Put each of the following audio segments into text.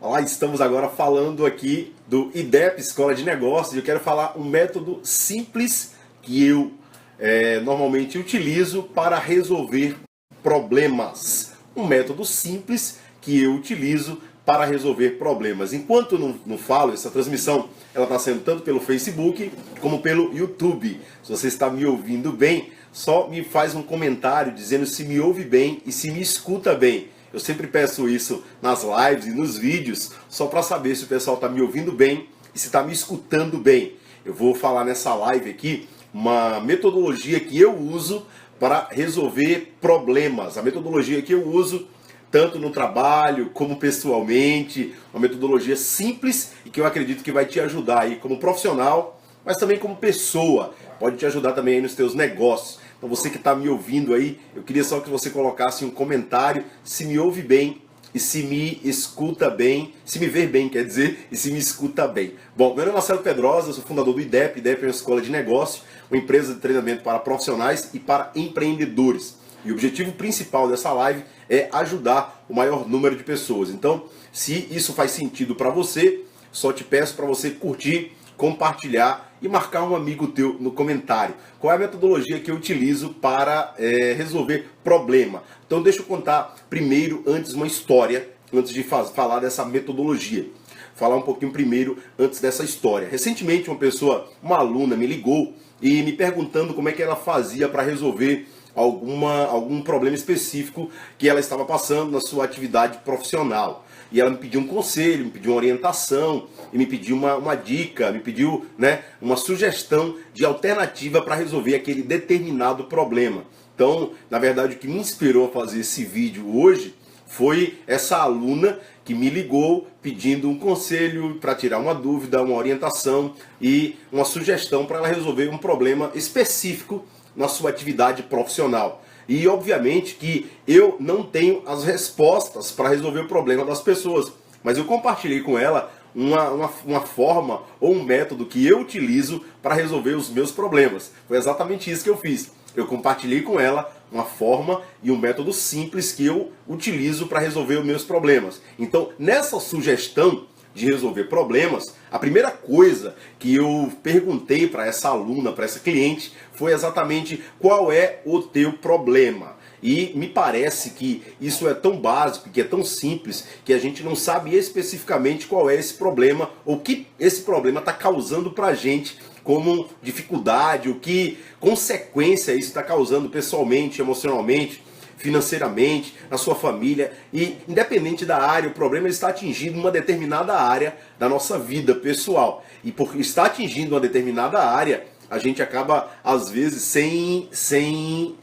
Lá estamos agora falando aqui do IDEP, Escola de Negócios, e eu quero falar um método simples que eu normalmente utilizo para resolver problemas. Um método simples que eu utilizo para resolver problemas. Enquanto não falo, essa transmissão ela está sendo tanto pelo Facebook como pelo YouTube. Se você está me ouvindo bem, só me faz um comentário dizendo se me ouve bem e se me escuta bem. Eu sempre peço isso nas lives e nos vídeos, só para saber se o pessoal está me ouvindo bem e se está me escutando bem. Eu vou falar nessa live aqui uma metodologia que eu uso para resolver problemas. A metodologia que eu uso tanto no trabalho como pessoalmente, uma metodologia simples e que eu acredito que vai te ajudar aí como profissional, mas também como pessoa. Pode te ajudar também aí nos teus negócios. Então você que está me ouvindo aí, eu queria só que você colocasse um comentário se me ouve bem e se me escuta bem, se me ver bem, quer dizer, e se me escuta bem. Bom, meu nome é Marcelo Pedrosa, sou fundador do IDEP. IDEP é uma escola de negócio, uma empresa de treinamento para profissionais e para empreendedores. E o objetivo principal dessa live é ajudar o maior número de pessoas. Então, se isso faz sentido para você, só te peço para você curtir, compartilhar e marcar um amigo teu no comentário. Qual é a metodologia que eu utilizo para resolver problema? Então deixa eu contar primeiro, antes, uma história, antes de falar dessa metodologia. Falar um pouquinho primeiro, antes dessa história. Recentemente uma aluna me ligou e me perguntando como é que ela fazia para resolver algum problema específico que ela estava passando na sua atividade profissional. E ela me pediu um conselho, me pediu uma orientação, e me pediu uma dica, me pediu uma sugestão de alternativa para resolver aquele determinado problema. Então, na verdade, o que me inspirou a fazer esse vídeo hoje foi essa aluna que me ligou pedindo um conselho para tirar uma dúvida, uma orientação e uma sugestão para ela resolver um problema específico na sua atividade profissional. E obviamente que eu não tenho as respostas para resolver o problema das pessoas, mas eu compartilhei com ela uma forma ou um método que eu utilizo para resolver os meus problemas. Foi exatamente isso que eu fiz. Eu compartilhei com ela uma forma e um método simples que eu utilizo para resolver os meus problemas. Então, nessa sugestão de resolver problemas, a primeira coisa que eu perguntei para essa aluna, para essa cliente, foi exatamente qual é o teu problema. E me parece que isso é tão básico, que é tão simples, que a gente não sabe especificamente qual é esse problema, ou que esse problema está causando para a gente como dificuldade, o que consequência isso está causando pessoalmente, emocionalmente, financeiramente, na sua família. E independente da área, o problema está atingindo uma determinada área da nossa vida pessoal. E por estar atingindo uma determinada área, a gente acaba, às vezes, sem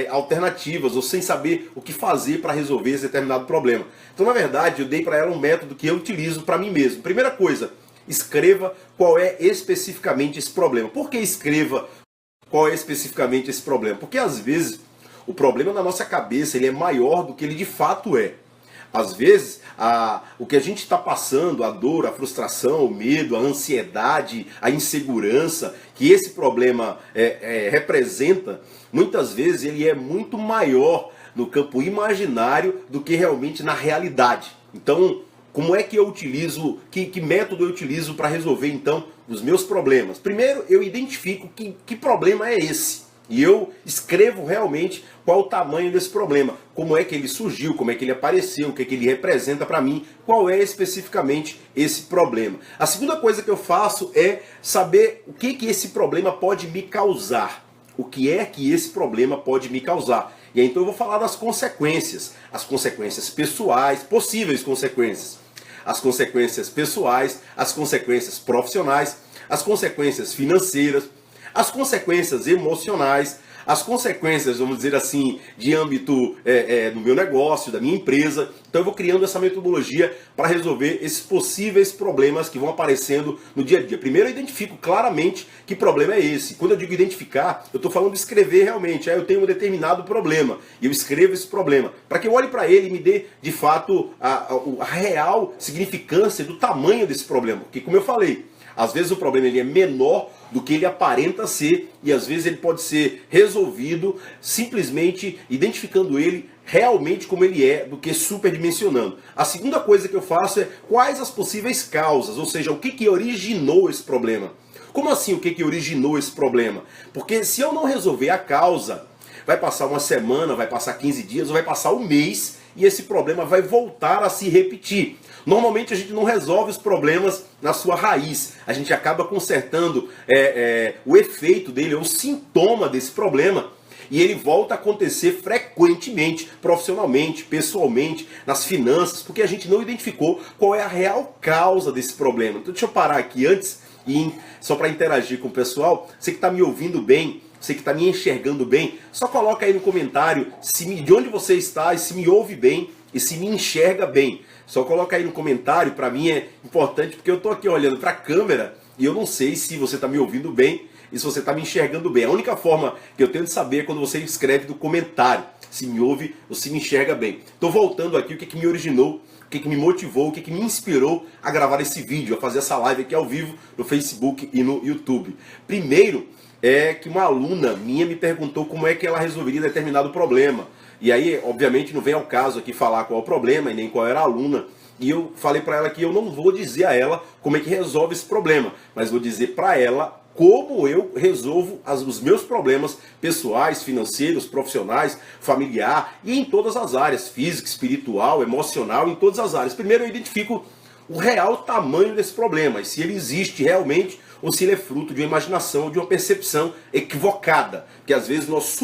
alternativas ou sem saber o que fazer para resolver esse determinado problema. Então, na verdade, eu dei para ela um método que eu utilizo para mim mesmo. Primeira coisa, escreva qual é especificamente esse problema. Por que escreva qual é especificamente esse problema? Porque, às vezes, o problema na nossa cabeça ele é maior do que ele de fato é. Às vezes, o que a gente está passando, a dor, a frustração, o medo, a ansiedade, a insegurança que esse problema representa, muitas vezes ele é muito maior no campo imaginário do que realmente na realidade. Então, como é que eu utilizo, que método eu utilizo para resolver então os meus problemas? Primeiro, eu identifico que problema é esse. E eu escrevo realmente qual o tamanho desse problema, como é que ele surgiu, como é que ele apareceu, o que é que ele representa para mim, qual é especificamente esse problema. A segunda coisa que eu faço é saber o que esse problema pode me causar. O que é que esse problema pode me causar. E aí então eu vou falar das consequências. As consequências pessoais, possíveis consequências. As consequências pessoais, as consequências profissionais, as consequências financeiras, as consequências emocionais, as consequências, vamos dizer assim, de âmbito do meu negócio, da minha empresa. Então eu vou criando essa metodologia para resolver esses possíveis problemas que vão aparecendo no dia a dia. Primeiro eu identifico claramente que problema é esse. Quando eu digo identificar, eu estou falando de escrever realmente. Eu tenho um determinado problema e eu escrevo esse problema, para que eu olhe para ele e me dê, de fato, a real significância do tamanho desse problema. Porque, como eu falei, às vezes o problema ele é menor do que ele aparenta ser, e às vezes ele pode ser resolvido simplesmente identificando ele realmente como ele é do que superdimensionando. A segunda coisa que eu faço é quais as possíveis causas, ou seja, o que originou esse problema. Como assim o que originou esse problema? Porque se eu não resolver a causa, vai passar uma semana, vai passar 15 dias, ou vai passar um mês, e esse problema vai voltar a se repetir. Normalmente a gente não resolve os problemas na sua raiz. A gente acaba consertando o efeito dele, o sintoma desse problema. E ele volta a acontecer frequentemente, profissionalmente, pessoalmente, nas finanças, porque a gente não identificou qual é a real causa desse problema. Então deixa eu parar aqui antes, só para interagir com o pessoal. Você que está me ouvindo bem, você que está me enxergando bem, só coloca aí no comentário de onde você está e se me ouve bem e se me enxerga bem. Só coloca aí no comentário, para mim é importante, porque eu estou aqui olhando para a câmera e eu não sei se você está me ouvindo bem e se você está me enxergando bem. A única forma que eu tenho de saber é quando você escreve no comentário se me ouve ou se me enxerga bem. Estou voltando aqui, o que me originou, o que me motivou, o que me inspirou a gravar esse vídeo, a fazer essa live aqui ao vivo no Facebook e no YouTube. Primeiro, é que uma aluna minha me perguntou como é que ela resolveria determinado problema. E aí, obviamente, não vem ao caso aqui falar qual é o problema e nem qual era a aluna. E eu falei para ela que eu não vou dizer a ela como é que resolve esse problema, mas vou dizer para ela como eu resolvo os meus problemas pessoais, financeiros, profissionais, familiar e em todas as áreas, física, espiritual, emocional, em todas as áreas. Primeiro eu identifico o real tamanho desse problema, e se ele existe realmente ou se ele é fruto de uma imaginação ou de uma percepção equivocada, que às vezes nós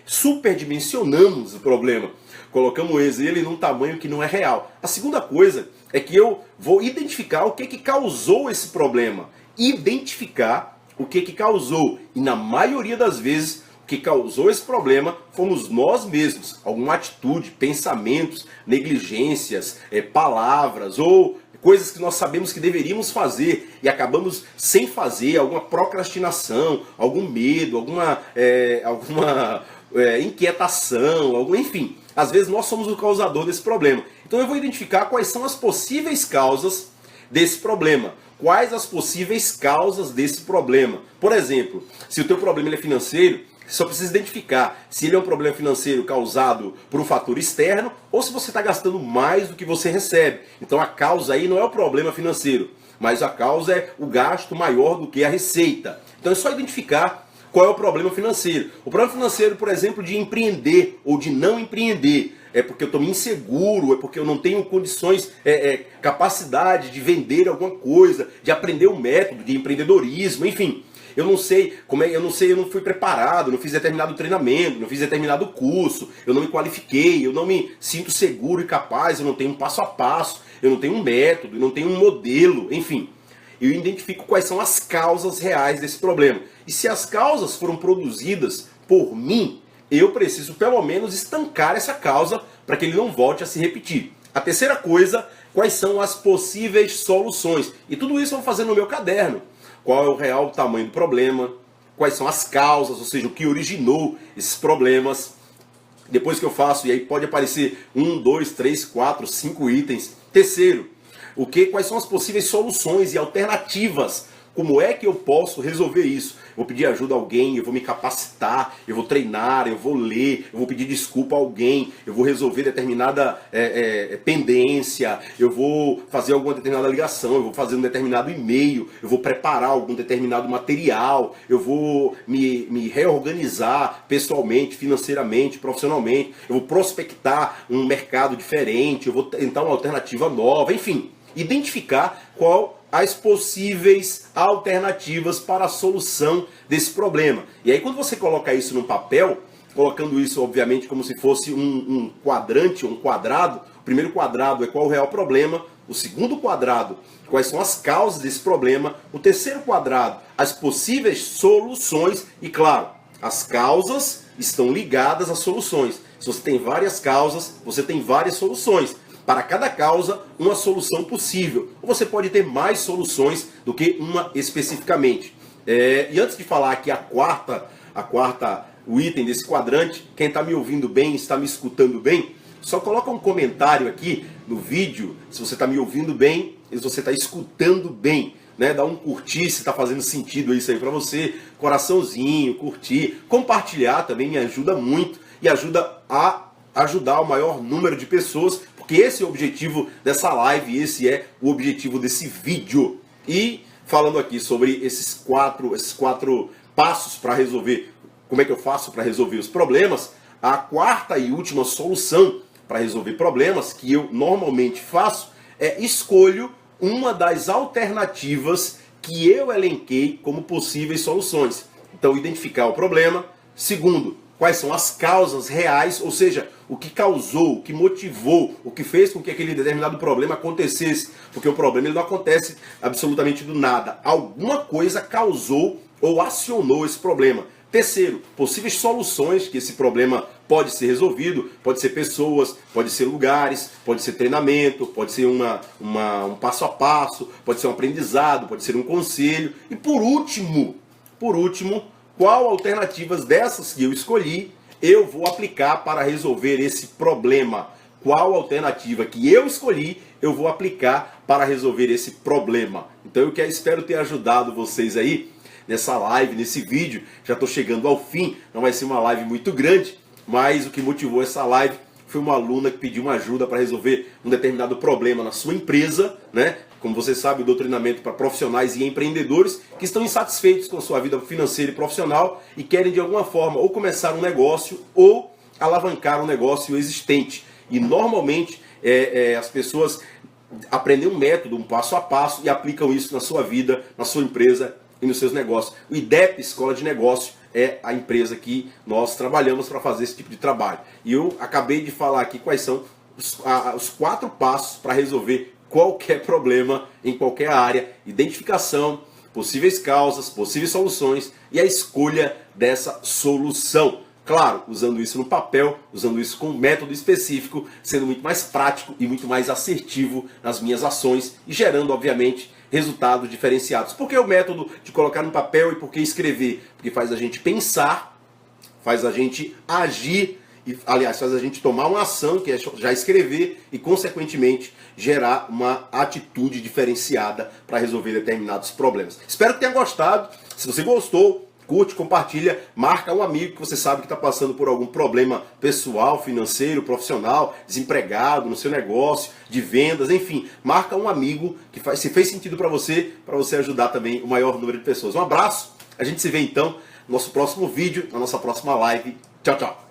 superdimensionamos o problema, colocamos ele num tamanho que não é real. A segunda coisa é que eu vou identificar o que causou esse problema, identificar o que causou, e na maioria das vezes o que causou esse problema fomos nós mesmos, alguma atitude, pensamentos, negligências, palavras ou coisas que nós sabemos que deveríamos fazer e acabamos sem fazer, alguma procrastinação, algum medo, alguma inquietação, enfim. Às vezes nós somos o causador desse problema. Então eu vou identificar quais são as possíveis causas desse problema. Quais as possíveis causas desse problema. Por exemplo, se o teu problema é financeiro, você só precisa identificar se ele é um problema financeiro causado por um fator externo ou se você está gastando mais do que você recebe. Então a causa aí não é o problema financeiro, mas a causa é o gasto maior do que a receita. Então é só identificar qual é o problema financeiro. O problema financeiro, por exemplo, de empreender ou de não empreender. É porque eu estou inseguro, é porque eu não tenho condições, capacidade de vender alguma coisa, de aprender um método de empreendedorismo, enfim. Eu não sei eu não fui preparado, não fiz determinado treinamento, não fiz determinado curso, eu não me qualifiquei, eu não me sinto seguro e capaz, eu não tenho um passo a passo, eu não tenho um método, eu não tenho um modelo, enfim. Eu identifico quais são as causas reais desse problema. E se as causas foram produzidas por mim, eu preciso pelo menos estancar essa causa para que ele não volte a se repetir. A terceira coisa, quais são as possíveis soluções? E tudo isso eu vou fazer no meu caderno. Qual é o real tamanho do problema? Quais são as causas, ou seja, o que originou esses problemas? Depois que eu faço, e aí pode aparecer 1, 2, 3, 4, 5 itens. Terceiro, quais são as possíveis soluções e alternativas? Como é que eu posso resolver isso? Eu vou pedir ajuda a alguém, eu vou me capacitar, eu vou treinar, eu vou ler, eu vou pedir desculpa a alguém, eu vou resolver determinada pendência, eu vou fazer alguma determinada ligação, eu vou fazer um determinado e-mail, eu vou preparar algum determinado material, eu vou me reorganizar pessoalmente, financeiramente, profissionalmente, eu vou prospectar um mercado diferente, eu vou tentar uma alternativa nova, enfim, identificar qual as possíveis alternativas para a solução desse problema. E aí quando você coloca isso no papel, colocando isso obviamente como se fosse um quadrante, um quadrado, o primeiro quadrado é qual é o real problema, o segundo quadrado, quais são as causas desse problema, o terceiro quadrado, as possíveis soluções e, claro, as causas estão ligadas às soluções. Se você tem várias causas, você tem várias soluções. Para cada causa, uma solução possível. Ou você pode ter mais soluções do que uma especificamente. E antes de falar aqui o item desse quadrante, quem está me ouvindo bem, está me escutando bem, só coloca um comentário aqui no vídeo, se você está me ouvindo bem e se você está escutando bem. Dá um curtir se está fazendo sentido isso aí para você, coraçãozinho, curtir, compartilhar também me ajuda muito e ajuda a ajudar o maior número de pessoas, porque esse é o objetivo dessa live, esse é o objetivo desse vídeo. E falando aqui sobre esses quatro passos para resolver, como é que eu faço para resolver os problemas, a quarta e última solução para resolver problemas que eu normalmente faço é escolho uma das alternativas que eu elenquei como possíveis soluções. Então, identificar o problema. Segundo, quais são as causas reais, ou seja, o que causou, o que motivou, o que fez com que aquele determinado problema acontecesse. Porque o problema ele não acontece absolutamente do nada. Alguma coisa causou ou acionou esse problema. Terceiro, possíveis soluções que esse problema pode ser resolvido, pode ser pessoas, pode ser lugares, pode ser treinamento, pode ser um passo a passo, pode ser um aprendizado, pode ser um conselho. E por último, qual alternativas dessas que eu escolhi eu vou aplicar para resolver esse problema? Qual alternativa que eu escolhi eu vou aplicar para resolver esse problema? Então eu espero ter ajudado vocês aí nessa live, nesse vídeo. Já estou chegando ao fim, não vai ser uma live muito grande, mas o que motivou essa live foi uma aluna que pediu uma ajuda para resolver um determinado problema na sua empresa, né? Como você sabe, eu dou treinamento para profissionais e empreendedores que estão insatisfeitos com a sua vida financeira e profissional e querem de alguma forma ou começar um negócio ou alavancar um negócio existente. E normalmente as pessoas aprendem um método, um passo a passo e aplicam isso na sua vida, na sua empresa e nos seus negócios. O IDEP Escola de Negócio é a empresa que nós trabalhamos para fazer esse tipo de trabalho. E eu acabei de falar aqui quais são os 4 passos para resolver qualquer problema em qualquer área: identificação, possíveis causas, possíveis soluções e a escolha dessa solução. Claro, usando isso no papel, usando isso com um método específico, sendo muito mais prático e muito mais assertivo nas minhas ações e gerando, obviamente, resultados diferenciados. Por que o método de colocar no papel e por que escrever? Porque faz a gente pensar, faz a gente agir, e, aliás, faz a gente tomar uma ação, que é já escrever, e consequentemente gerar uma atitude diferenciada para resolver determinados problemas. Espero que tenha gostado. Se você gostou, curte, compartilha, marca um amigo que você sabe que está passando por algum problema pessoal, financeiro, profissional, desempregado, no seu negócio, de vendas, enfim. Marca um amigo que se fez sentido para você ajudar também o maior número de pessoas. Um abraço, a gente se vê então no nosso próximo vídeo, na nossa próxima live. Tchau, tchau.